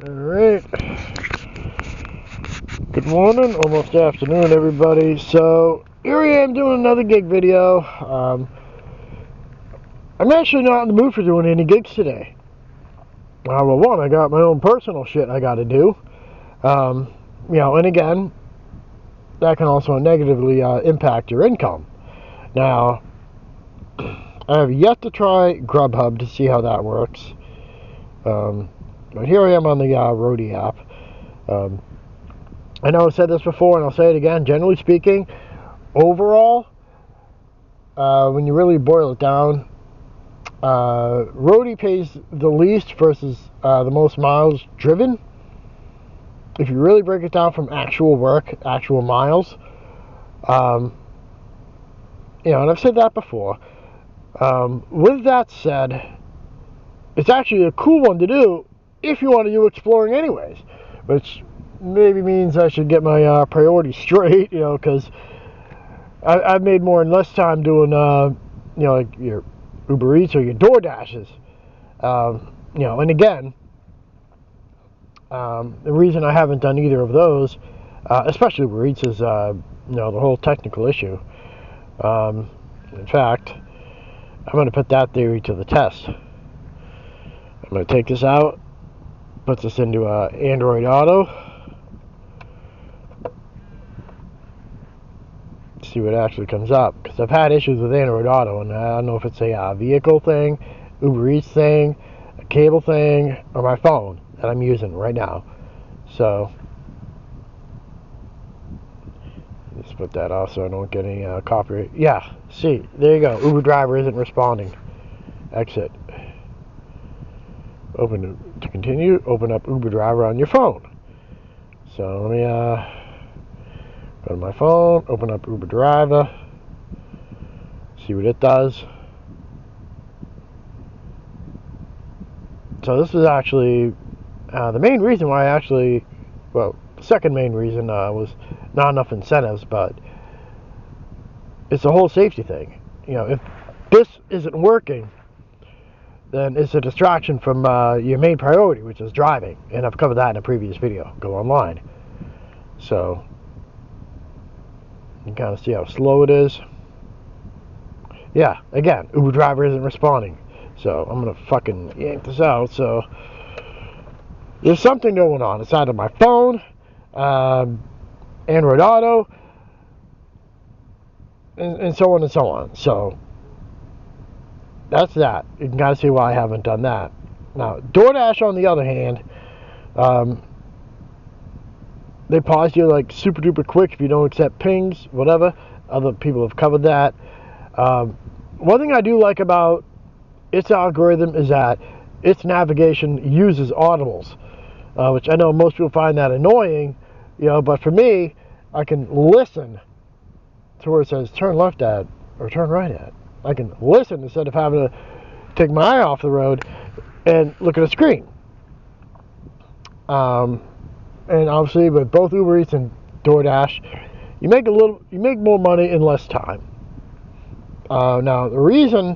Alright. Good morning, almost afternoon, everybody. So, here I am doing another gig video. I'm actually not in the mood for doing any gigs today. Well, one, I got my own personal shit I gotta do. And again, that can also negatively impact your income. Now, I have yet to try Grubhub to see how that works. But here I am on the Roadie app. I know I've said this before, and I'll say it again. Generally speaking, overall, when you really boil it down, Roadie pays the least versus the most miles driven. If you really break it down from actual work, actual miles, and I've said that before. With that said, it's actually a cool one to do if you want to do exploring anyways, which maybe means I should get my priorities straight, because I've made more in less time doing, like your Uber Eats or your DoorDashes. And again, the reason I haven't done either of those, especially Uber Eats, is, the whole technical issue. In fact, I'm going to put that theory to the test. I'm going to take this out, put this into Android Auto, see what actually comes up, because I've had issues with Android Auto, and I don't know if it's a vehicle thing, Uber Eats thing, a cable thing, or my phone that I'm using right now. So let's put that off so I don't get any copyright. Yeah, see, there you go. Uber driver isn't responding. Exit. Open to continue. Open up Uber driver on your phone. So let me go to my phone, open up Uber driver, see what it does. So this is actually the main reason why the second main reason was not enough incentives, but it's a whole safety thing. If this isn't working, then it's a distraction from your main priority, which is driving. And I've covered that in a previous video. Go online. So you can kind of see how slow it is. Yeah, again, Uber driver isn't responding. So I'm going to fucking yank this out. So there's something going on. It's either my phone, Android Auto, and so on and so on. So that's that. You can kind of see why I haven't done that. Now, DoorDash, on the other hand, they pause you like super duper quick if you don't accept pings, whatever. Other people have covered that. One thing I do like about its algorithm is that its navigation uses audibles, which I know most people find that annoying, but for me, I can listen to where it says turn left at or turn right at. I can listen instead of having to take my eye off the road and look at a screen. And obviously, with both Uber Eats and DoorDash, you make more money in less time. Now, the reason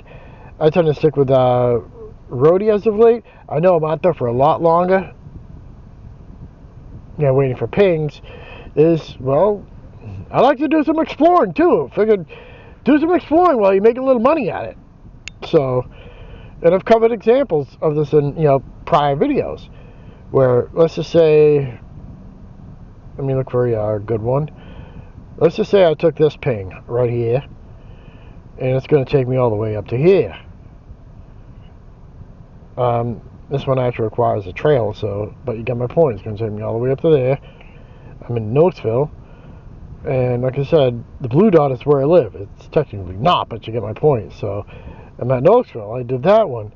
I tend to stick with Roadie as of late, I know I'm out there for a lot longer, waiting for pings, is, well, I like to do some exploring too. Figured do some exploring while you make a little money at it. So, and I've covered examples of this in prior videos, where let's just say, let me look for a good one. Let's just say I took this ping right here, and it's going to take me all the way up to here. This one actually requires a trail, but you get my point. It's going to take me all the way up to there. I'm in Knoxville, and like I said, the blue dot is where I live. It's technically not, but you get my point. So I'm at Knoxville. I did that one.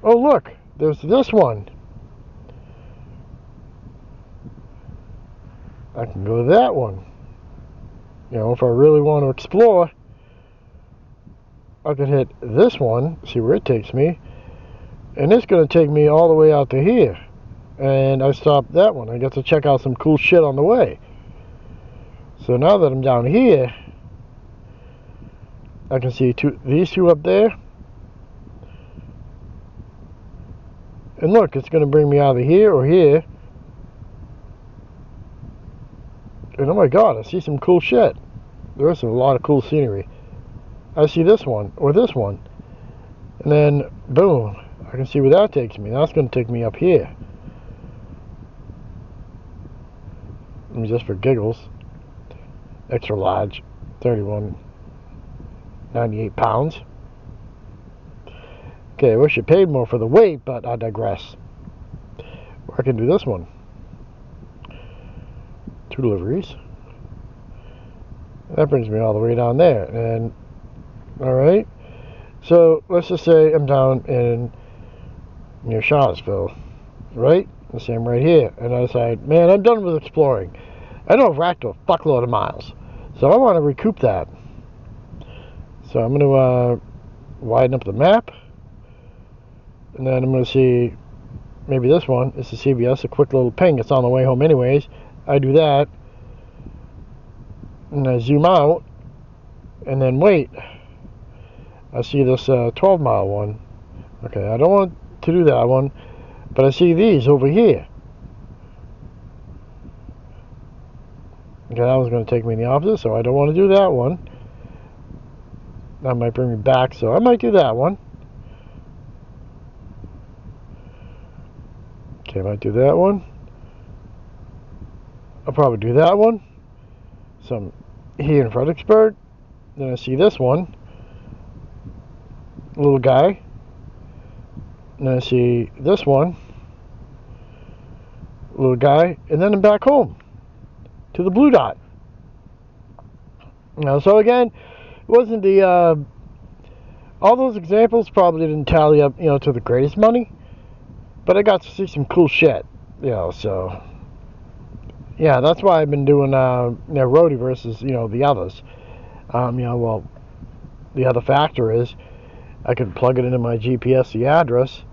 Oh, look, there's this one. I can go to that one. If I really want to explore, I could hit this one, see where it takes me, and it's going to take me all the way out to here. And I stopped that one. I get to check out some cool shit on the way. So now that I'm down here, I can see these two up there. And look, it's going to bring me either here or here, And oh my god, I see some cool shit. There is a lot of cool scenery. I see this one, or this one. And then, boom, I can see where that takes me. That's going to take me up here. Just for giggles. Extra large, 31.98 pounds. Okay, I wish you paid more for the weight, but I digress. Or I can do this one. 2 deliveries. That brings me all the way down there. And, alright. So, let's just say I'm down in near Charlottesville. Right? The same right here. And I decide, man, I'm done with exploring. I know I've racked a fuckload of miles. So I want to recoup that. So I'm going to widen up the map. And then I'm going to see, maybe this one is the CVS, a quick little ping. It's on the way home anyways. I do that. And I zoom out. And then wait. I see this 12-mile one. Okay, I don't want to do that one. But I see these over here. Okay, that was going to take me in the opposite, so I don't want to do that one. That might bring me back, so I might do that one. Okay, I might do that one. I'll probably do that one. So I'm here in Fredericksburg. Then I see this one. Little guy. And then I see this one. Little guy. And then I'm back home. To the blue dot. Now, so again, it wasn't the all those examples probably didn't tally up, to the greatest money, but I got to see some cool shit, so yeah, that's why I've been doing Roadie versus the others. Well, the other factor is I can plug it into my GPS, the address,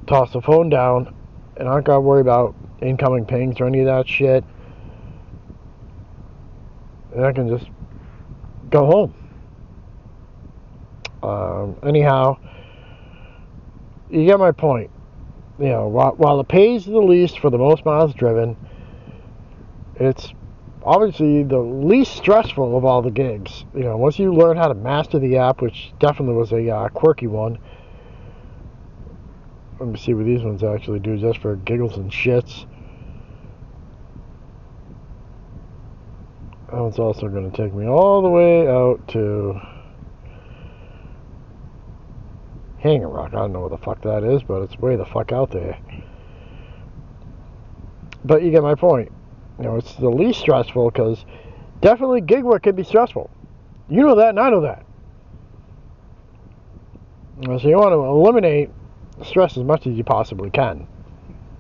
toss the phone down, and I don't gotta worry about incoming pings or any of that shit. And I can just go home. Anyhow, you get my point. While it pays the least for the most miles driven, it's obviously the least stressful of all the gigs. Once you learn how to master the app, which definitely was a quirky one. Let me see what these ones actually do, just for giggles and shits. That one's also going to take me all the way out to Hanging Rock. I don't know what the fuck that is, but it's way the fuck out there. But you get my point. It's the least stressful, because definitely gig work can be stressful. You know that, and I know that. So you want to eliminate stress as much as you possibly can.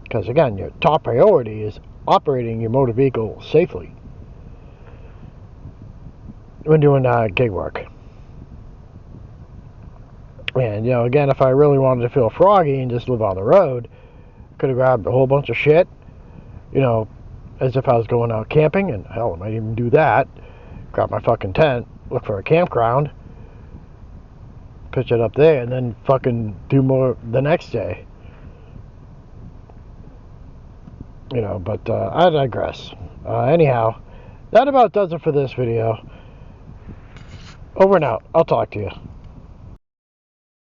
Because again, your top priority is operating your motor vehicle safely when doing gig work. And again, if I really wanted to feel froggy and just live on the road, could have grabbed a whole bunch of shit, as if I was going out camping, and hell, I might even do that. Grab my fucking tent, look for a campground, pitch it up there, and then fucking do more the next day. But I digress. Anyhow, that about does it for this video. Over and out. I'll talk to you.